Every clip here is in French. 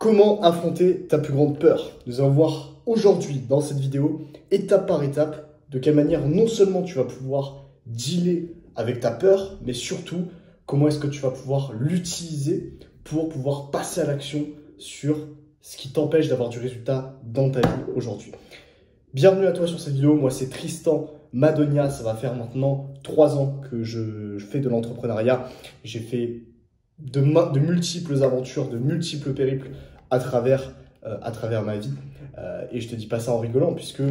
Comment affronter ta plus grande peur? Nous allons voir aujourd'hui dans cette vidéo, étape par étape, de quelle manière non seulement tu vas pouvoir dealer avec ta peur, mais surtout comment est-ce que tu vas pouvoir l'utiliser pour pouvoir passer à l'action sur ce qui t'empêche d'avoir du résultat dans ta vie aujourd'hui. Bienvenue à toi sur cette vidéo, moi c'est Tristan Madonia, ça va faire maintenant 3 ans que je fais de l'entrepreneuriat. J'ai fait de multiples aventures, de multiples périples à travers ma vie. Et je te dis pas ça en rigolant, puisque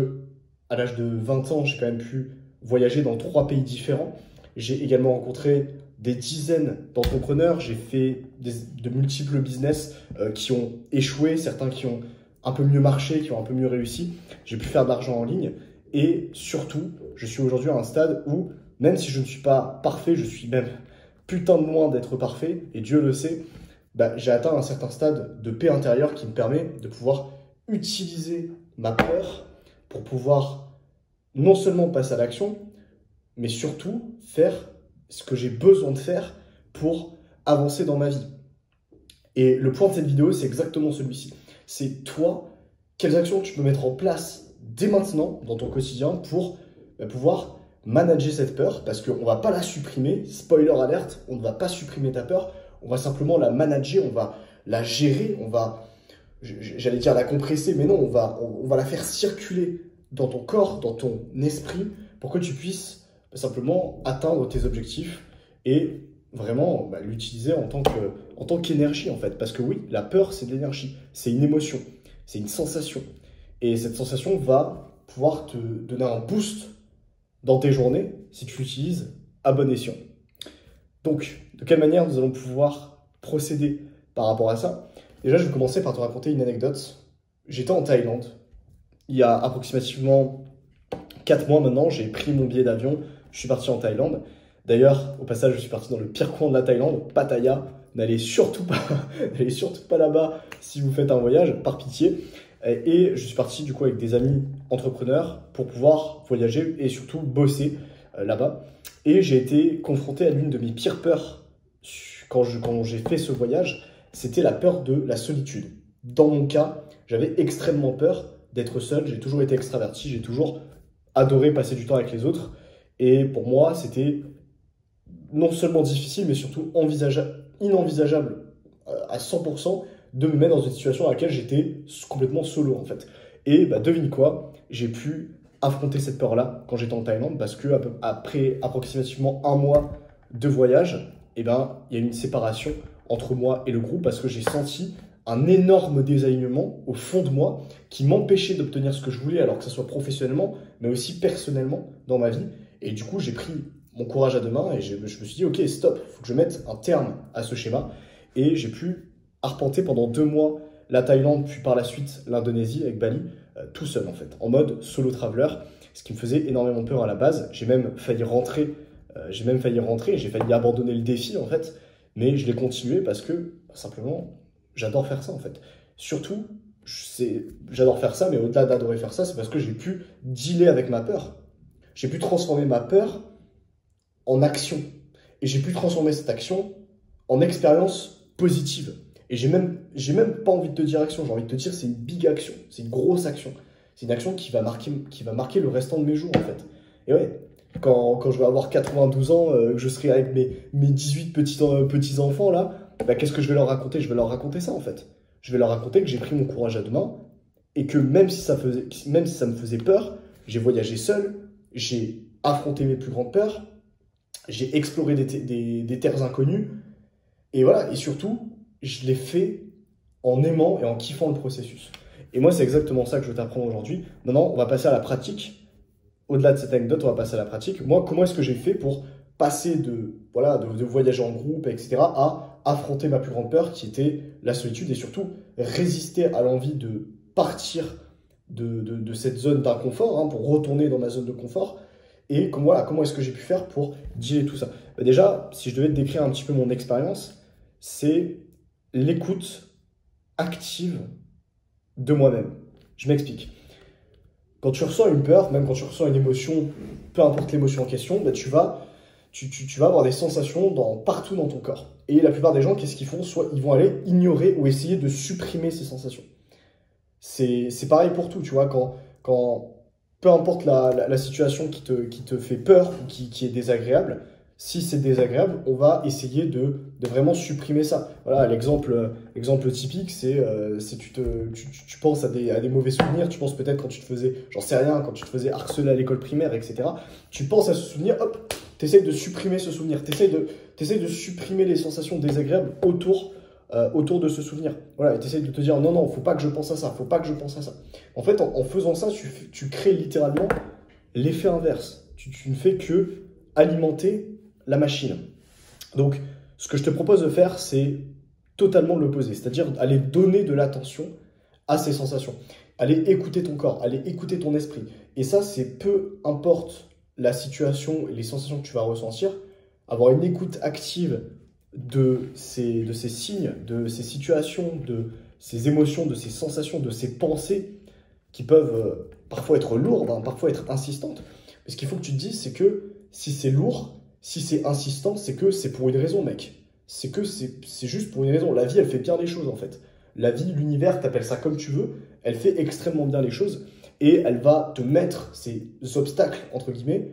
à l'âge de 20 ans, j'ai quand même pu voyager dans 3 pays différents. J'ai également rencontré des dizaines d'entrepreneurs. J'ai fait de multiples business qui ont échoué, certains qui ont un peu mieux marché, qui ont un peu mieux réussi. J'ai pu faire de l'argent en ligne. Et surtout, je suis aujourd'hui à un stade où, même si je ne suis pas parfait, je suis même putain de loin d'être parfait, et Dieu le sait, j'ai atteint un certain stade de paix intérieure qui me permet de pouvoir utiliser ma peur pour pouvoir non seulement passer à l'action, mais surtout faire ce que j'ai besoin de faire pour avancer dans ma vie. Et le point de cette vidéo, c'est exactement celui-ci. C'est toi, quelles actions tu peux mettre en place dès maintenant dans ton quotidien pour pouvoir manager cette peur, parce qu'on ne va pas la supprimer, spoiler alerte, on ne va pas supprimer ta peur, on va simplement la manager, on va la gérer, on va, j'allais dire la compresser, mais non, on va la faire circuler dans ton corps, dans ton esprit, pour que tu puisses simplement atteindre tes objectifs et vraiment l'utiliser en tant qu'énergie en fait. Parce que oui, la peur c'est de l'énergie, c'est une émotion, c'est une sensation. Et cette sensation va pouvoir te donner un boost dans tes journées si tu l'utilises à bon escient. Donc, de quelle manière nous allons pouvoir procéder par rapport à ça? Déjà, je vais commencer par te raconter une anecdote. J'étais en Thaïlande. Il y a approximativement 4 mois maintenant, j'ai pris mon billet d'avion. Je suis parti en Thaïlande. D'ailleurs, au passage, je suis parti dans le pire coin de la Thaïlande, Pattaya. N'allez surtout pas là-bas si vous faites un voyage, par pitié. Et je suis parti du coup avec des amis entrepreneurs pour pouvoir voyager et surtout bosser là-bas. Et j'ai été confronté à l'une de mes pires peurs quand j'ai fait ce voyage, c'était la peur de la solitude. Dans mon cas, j'avais extrêmement peur d'être seul. J'ai toujours été extraverti, j'ai toujours adoré passer du temps avec les autres. Et pour moi, c'était non seulement difficile, mais surtout inenvisageable à 100% de me mettre dans une situation à laquelle j'étais complètement solo en fait. Et devine quoi, j'ai pu affronter cette peur-là quand j'étais en Thaïlande, parce que après approximativement 1 mois de voyage, il y a une séparation entre moi et le groupe, parce que j'ai senti un énorme désalignement au fond de moi qui m'empêchait d'obtenir ce que je voulais, alors que ce soit professionnellement, mais aussi personnellement dans ma vie. Et du coup, j'ai pris mon courage à 2 mains et je me suis dit, ok, stop, il faut que je mette un terme à ce schéma. Et j'ai pu arpenter pendant 2 mois la Thaïlande, puis par la suite l'Indonésie avec Bali, tout seul en fait, en mode solo traveler, ce qui me faisait énormément peur à la base. J'ai même failli rentrer, j'ai failli abandonner le défi en fait, mais je l'ai continué parce que simplement j'adore faire ça en fait. Surtout, j'adore faire ça, mais au-delà d'adorer faire ça, c'est parce que j'ai pu dealer avec ma peur. J'ai pu transformer ma peur en action, et j'ai pu transformer cette action en expérience positive. Et j'ai même pas envie de te dire action, j'ai envie de te dire c'est une big action, c'est une grosse action. C'est une action qui va marquer le restant de mes jours en fait. Et ouais, quand je vais avoir 92 ans, que je serai avec mes 18 petits enfants là, qu'est-ce que je vais leur raconter? Je vais leur raconter ça en fait. Je vais leur raconter que j'ai pris mon courage à 2 mains et que même si ça me faisait peur, j'ai voyagé seul, j'ai affronté mes plus grandes peurs, j'ai exploré des terres inconnues, et voilà, et surtout, je l'ai fait en aimant et en kiffant le processus. Et moi, c'est exactement ça que je veux t'apprendre aujourd'hui. Maintenant, on va passer à la pratique. Au-delà de cette anecdote, on va passer à la pratique. Moi, comment est-ce que j'ai fait pour passer de voyager en groupe, etc., à affronter ma plus grande peur, qui était la solitude, et surtout résister à l'envie de partir de cette zone d'inconfort, pour retourner dans ma zone de confort. Et comment est-ce que j'ai pu faire pour dealer tout ça? Déjà, si je devais te décrire un petit peu mon expérience, c'est l'écoute active de moi-même. Je m'explique. Quand tu ressens une peur, même quand tu ressens une émotion, peu importe l'émotion en question, tu vas avoir des sensations partout dans ton corps. Et la plupart des gens, qu'est-ce qu'ils font? Soit ils vont aller ignorer ou essayer de supprimer ces sensations. C'est pareil pour tout, tu vois, peu importe la situation qui te fait peur ou qui est désagréable, si c'est désagréable, on va essayer de vraiment supprimer ça. Voilà, l'exemple typique, c'est tu penses à des mauvais souvenirs, tu penses peut-être quand tu te faisais, j'en sais rien, quand tu te faisais harceler à l'école primaire, etc. Tu penses à ce souvenir, hop, tu essayes de supprimer ce souvenir, tu essayes de supprimer les sensations désagréables autour de ce souvenir. Voilà, et tu essayes de te dire non, non, faut pas que je pense à ça, faut pas que je pense à ça. En fait, en faisant ça, tu crées littéralement l'effet inverse. Tu ne fais que alimenter la machine. Donc, ce que je te propose de faire, c'est totalement l'opposé, c'est-à-dire aller donner de l'attention à ces sensations, aller écouter ton corps, aller écouter ton esprit. Et ça, c'est peu importe la situation et les sensations que tu vas ressentir, avoir une écoute active de ces signes, de ces situations, de ces émotions, de ces sensations, de ces pensées qui peuvent parfois être lourdes, hein, parfois être insistantes. Mais ce qu'il faut que tu te dises, c'est que si c'est lourd, si c'est insistant, c'est que c'est pour une raison, mec. C'est que c'est juste pour une raison. La vie, elle fait bien les choses, en fait. La vie, l'univers, t'appelles ça comme tu veux, elle fait extrêmement bien les choses et elle va te mettre ces obstacles, entre guillemets,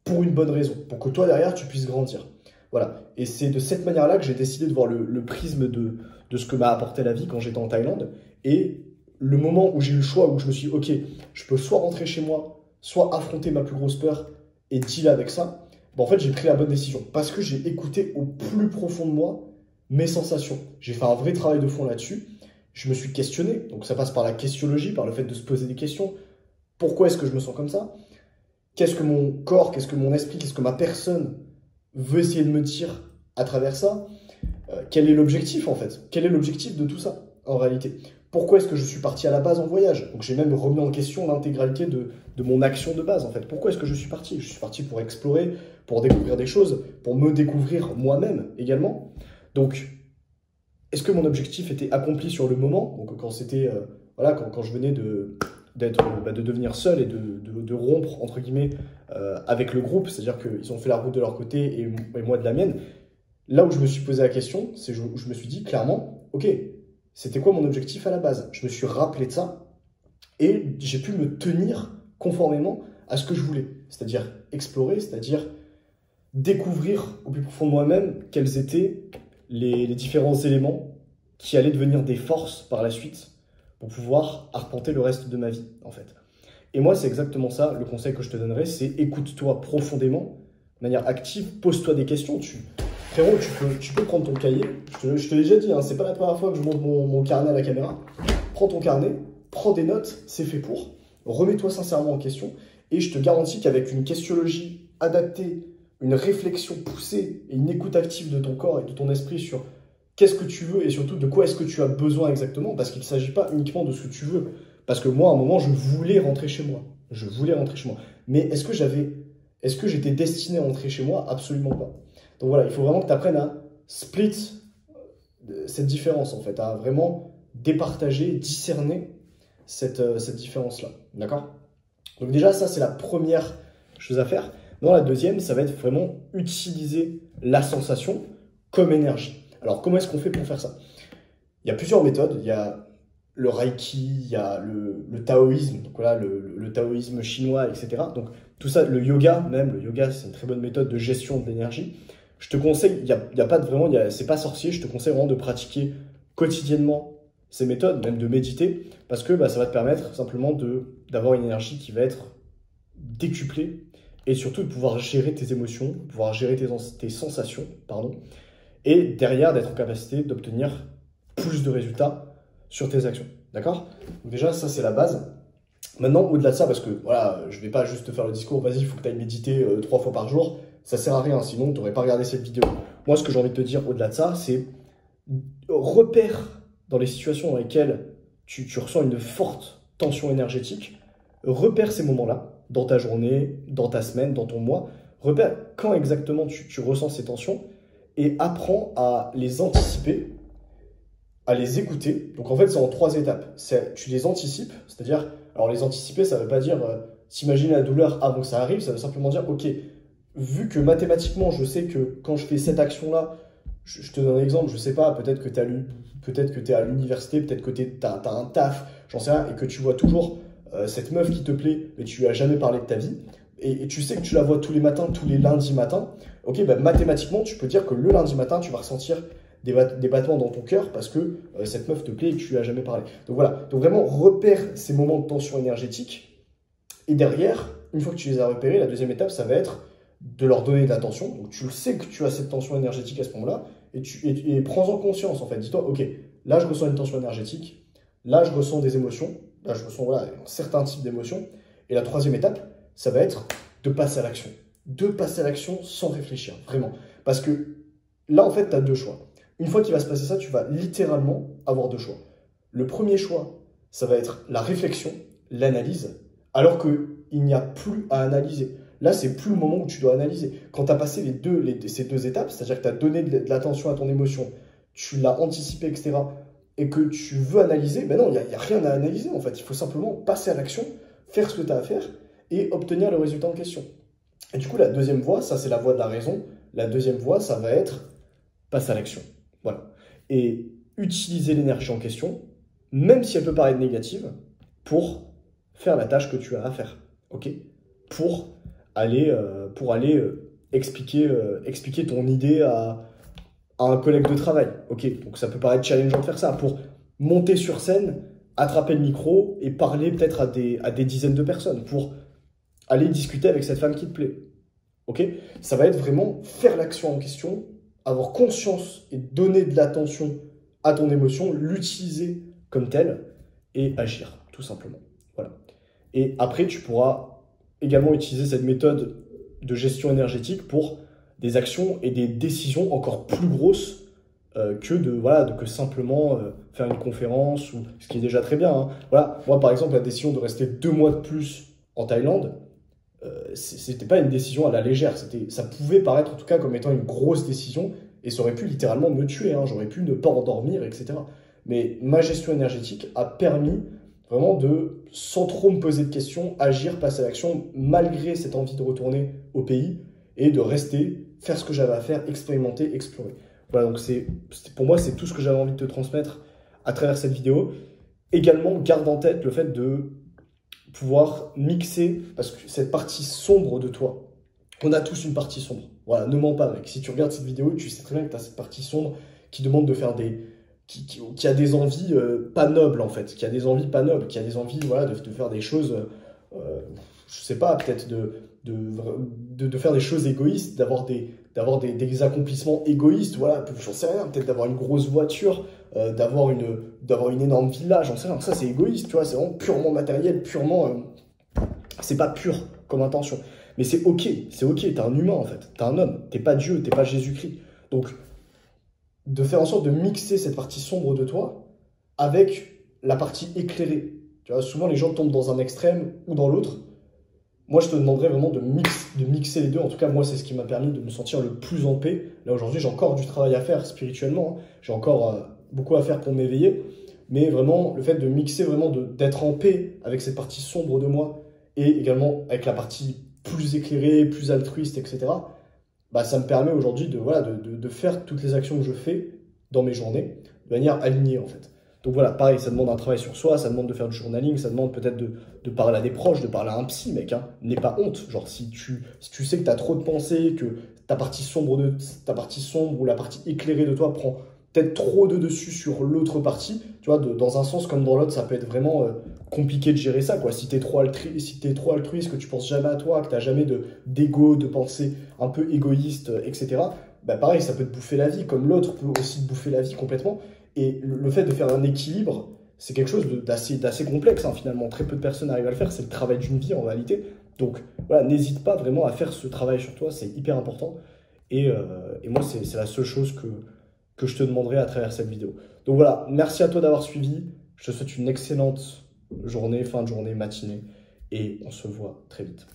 pour une bonne raison, pour que toi, derrière, tu puisses grandir. Voilà. Et c'est de cette manière-là que j'ai décidé de voir le prisme de ce que m'a apporté la vie quand j'étais en Thaïlande. Et le moment où j'ai eu le choix, où je me suis dit, ok, je peux soit rentrer chez moi, soit affronter ma plus grosse peur et dealer avec ça, en fait, j'ai pris la bonne décision parce que j'ai écouté au plus profond de moi mes sensations. J'ai fait un vrai travail de fond là-dessus. Je me suis questionné. Donc, ça passe par la questionologie, par le fait de se poser des questions. Pourquoi est-ce que je me sens comme ça? Qu'est-ce que mon corps, qu'est-ce que mon esprit, qu'est-ce que ma personne veut essayer de me dire à travers ça? Quel est l'objectif, en fait? Quel est l'objectif de tout ça, en réalité? Pourquoi est-ce que je suis parti à la base en voyage? Donc, j'ai même remis en question l'intégralité de mon action de base, en fait. Pourquoi est-ce que je suis parti? Je suis parti pour explorer, pour découvrir des choses, pour me découvrir moi-même également. Donc, est-ce que mon objectif était accompli sur le moment? Donc, quand c'était, voilà, quand je venais de devenir seul et de rompre, entre guillemets, avec le groupe, c'est-à-dire qu'ils ont fait la route de leur côté et moi de la mienne. Là où je me suis posé la question, c'est où je me suis dit clairement, ok, c'était quoi mon objectif à la base? Je me suis rappelé de ça et j'ai pu me tenir conformément à ce que je voulais, c'est-à-dire explorer, c'est-à-dire découvrir au plus profond de moi-même quels étaient les différents éléments qui allaient devenir des forces par la suite pour pouvoir arpenter le reste de ma vie, en fait. Et moi, c'est exactement ça, le conseil que je te donnerais, c'est écoute-toi profondément, de manière active, pose-toi des questions. Frérot, tu peux prendre ton cahier, je te l'ai déjà dit, hein, c'est pas la première fois que je montre mon carnet à la caméra. Prends ton carnet, prends des notes, c'est fait pour, remets-toi sincèrement en question, et je te garantis qu'avec une questionologie adaptée, une réflexion poussée et une écoute active de ton corps et de ton esprit sur qu'est-ce que tu veux et surtout de quoi est-ce que tu as besoin exactement, parce qu'il ne s'agit pas uniquement de ce que tu veux. Parce que moi, à un moment, je voulais rentrer chez moi. Je voulais rentrer chez moi. Mais est-ce que j'étais destiné à rentrer chez moi? Absolument pas. Donc voilà, il faut vraiment que tu apprennes à split cette différence, en fait, à vraiment départager, discerner cette différence-là. D'accord? Donc déjà, ça, c'est la première chose à faire. Dans la deuxième, ça va être vraiment utiliser la sensation comme énergie. Alors, comment est-ce qu'on fait pour faire ça? Il y a plusieurs méthodes. Il y a le Reiki, il y a le taoïsme, donc voilà, le taoïsme chinois, etc. Donc, tout ça, le yoga, c'est une très bonne méthode de gestion de l'énergie. Je te conseille, il y a pas de vraiment, c'est pas sorcier, je te conseille vraiment de pratiquer quotidiennement ces méthodes, même de méditer, parce que ça va te permettre simplement d'avoir une énergie qui va être décuplée et surtout de pouvoir gérer tes émotions, de pouvoir gérer tes sensations, pardon, et derrière d'être en capacité d'obtenir plus de résultats sur tes actions. D'accord? Donc déjà, ça c'est la base. Maintenant, au-delà de ça, parce que voilà, je vais pas juste te faire le discours, vas-y, il faut que tu ailles méditer 3 fois par jour, ça sert à rien, sinon tu n'aurais pas regardé cette vidéo. Moi, ce que j'ai envie de te dire au-delà de ça, c'est repère dans les situations dans lesquelles tu ressens une forte tension énergétique, repère ces moments-là, dans ta journée, dans ta semaine, dans ton mois, repère quand exactement tu ressens ces tensions et apprends à les anticiper, à les écouter. Donc en fait, c'est en 3 étapes. Tu les anticipes, c'est-à-dire, alors les anticiper, ça ne veut pas dire s'imaginer la douleur avant que ça arrive, ça veut simplement dire, ok, vu que mathématiquement, je sais que quand je fais cette action-là, Je te donne un exemple, je sais pas, peut-être que tu es à l'université, peut-être que tu as un taf, j'en sais rien, et que tu vois toujours cette meuf qui te plaît, mais tu lui as jamais parlé de ta vie, et tu sais que tu la vois tous les matins, tous les lundis matins, ok, bah, mathématiquement, tu peux dire que le lundi matin, tu vas ressentir des battements dans ton cœur parce que cette meuf te plaît et que tu lui as jamais parlé. Donc voilà, donc vraiment repère ces moments de tension énergétique, et derrière, une fois que tu les as repérés, la deuxième étape, ça va être de leur donner de l'attention. Donc tu le sais que tu as cette tension énergétique à ce moment-là, et prends-en conscience en fait. Dis-toi, ok, là je ressens une tension énergétique, là je ressens des émotions, là je ressens voilà, un certain type d'émotions. Et la troisième étape, ça va être de passer à l'action. De passer à l'action sans réfléchir, vraiment. Parce que là en fait, tu as deux choix. Une fois qu'il va se passer ça, tu vas littéralement avoir deux choix. Le premier choix, ça va être la réflexion, l'analyse, alors qu'il n'y a plus à analyser. Là, c'est plus le moment où tu dois analyser. Quand tu as passé ces deux étapes, c'est-à-dire que tu as donné de l'attention à ton émotion, tu l'as anticipé, etc., et que tu veux analyser, ben non, il n'y a rien à analyser en fait. Il faut simplement passer à l'action, faire ce que tu as à faire et obtenir le résultat en question. Et du coup, la deuxième voie, ça c'est la voie de la raison. La deuxième voie, ça va être passer à l'action. Voilà. Et utiliser l'énergie en question, même si elle peut paraître négative, pour faire la tâche que tu as à faire. Ok ? Pour aller expliquer ton idée à un collègue de travail. Ok, donc ça peut paraître challengeant de faire ça. Pour monter sur scène, attraper le micro et parler peut-être à des dizaines de personnes. Pour aller discuter avec cette femme qui te plaît. Ok, ça va être vraiment faire l'action en question, avoir conscience et donner de l'attention à ton émotion, l'utiliser comme telle et agir, tout simplement. Voilà. Et après, tu pourras également utiliser cette méthode de gestion énergétique pour des actions et des décisions encore plus grosses que simplement faire une conférence, ou ce qui est déjà très bien. Hein. Voilà. Moi, par exemple, la décision de rester 2 mois de plus en Thaïlande, c'était pas une décision à la légère. Ça pouvait paraître en tout cas comme étant une grosse décision et ça aurait pu littéralement me tuer. Hein. J'aurais pu ne pas endormir, etc. Mais ma gestion énergétique a permis vraiment de, sans trop me poser de questions, agir, passer à l'action, malgré cette envie de retourner au pays et de rester, faire ce que j'avais à faire, expérimenter, explorer. Voilà, donc pour moi, c'est tout ce que j'avais envie de te transmettre à travers cette vidéo. Également, garde en tête le fait de pouvoir mixer, parce que cette partie sombre de toi, on a tous une partie sombre. Voilà, ne mens pas, mec. Si tu regardes cette vidéo, tu sais très bien que tu as cette partie sombre qui demande de faire qui a des envies pas nobles en fait, qui a des envies pas nobles, qui a des envies voilà, de faire des choses, je sais pas, peut-être de faire des choses égoïstes, d'avoir des accomplissements égoïstes, voilà, j'en sais rien, peut-être d'avoir une grosse voiture, d'avoir une énorme villa, j'en sais rien, ça c'est égoïste, tu vois, c'est vraiment purement matériel, purement, c'est pas pur comme intention, mais c'est ok, t'es un humain en fait, t'es un homme, t'es pas Dieu, t'es pas Jésus-Christ, donc de faire en sorte de mixer cette partie sombre de toi avec la partie éclairée. Tu vois, souvent les gens tombent dans un extrême ou dans l'autre. Moi, je te demanderais vraiment de mixer les deux. En tout cas, moi, c'est ce qui m'a permis de me sentir le plus en paix. Là, aujourd'hui, j'ai encore du travail à faire spirituellement. Hein. J'ai encore beaucoup à faire pour m'éveiller. Mais vraiment, le fait de mixer, vraiment d'être en paix avec cette partie sombre de moi et également avec la partie plus éclairée, plus altruiste, etc., bah, ça me permet aujourd'hui de faire toutes les actions que je fais dans mes journées de manière alignée en fait. Donc voilà, pareil, ça demande un travail sur soi, ça demande de faire du journaling, ça demande peut-être de parler à des proches, de parler à un psy, mec. Hein. N'aie pas honte. Genre, si tu sais que tu as trop de pensées, que ta partie sombre ou la partie éclairée de toi prend peut-être trop de dessus sur l'autre partie, tu vois, dans un sens comme dans l'autre, ça peut être vraiment compliqué de gérer ça, quoi. Si t'es trop altruiste, que tu penses jamais à toi, que t'as jamais d'ego, de pensée un peu égoïste, etc., bah pareil, ça peut te bouffer la vie, comme l'autre peut aussi te bouffer la vie complètement. Et le fait de faire un équilibre, c'est quelque chose d'assez complexe, hein, finalement. Très peu de personnes arrivent à le faire, c'est le travail d'une vie en réalité. Donc voilà, n'hésite pas vraiment à faire ce travail sur toi, c'est hyper important. Et moi, c'est la seule chose que je te demanderai à travers cette vidéo. Donc voilà, merci à toi d'avoir suivi. Je te souhaite une excellente journée, fin de journée, matinée. Et on se voit très vite.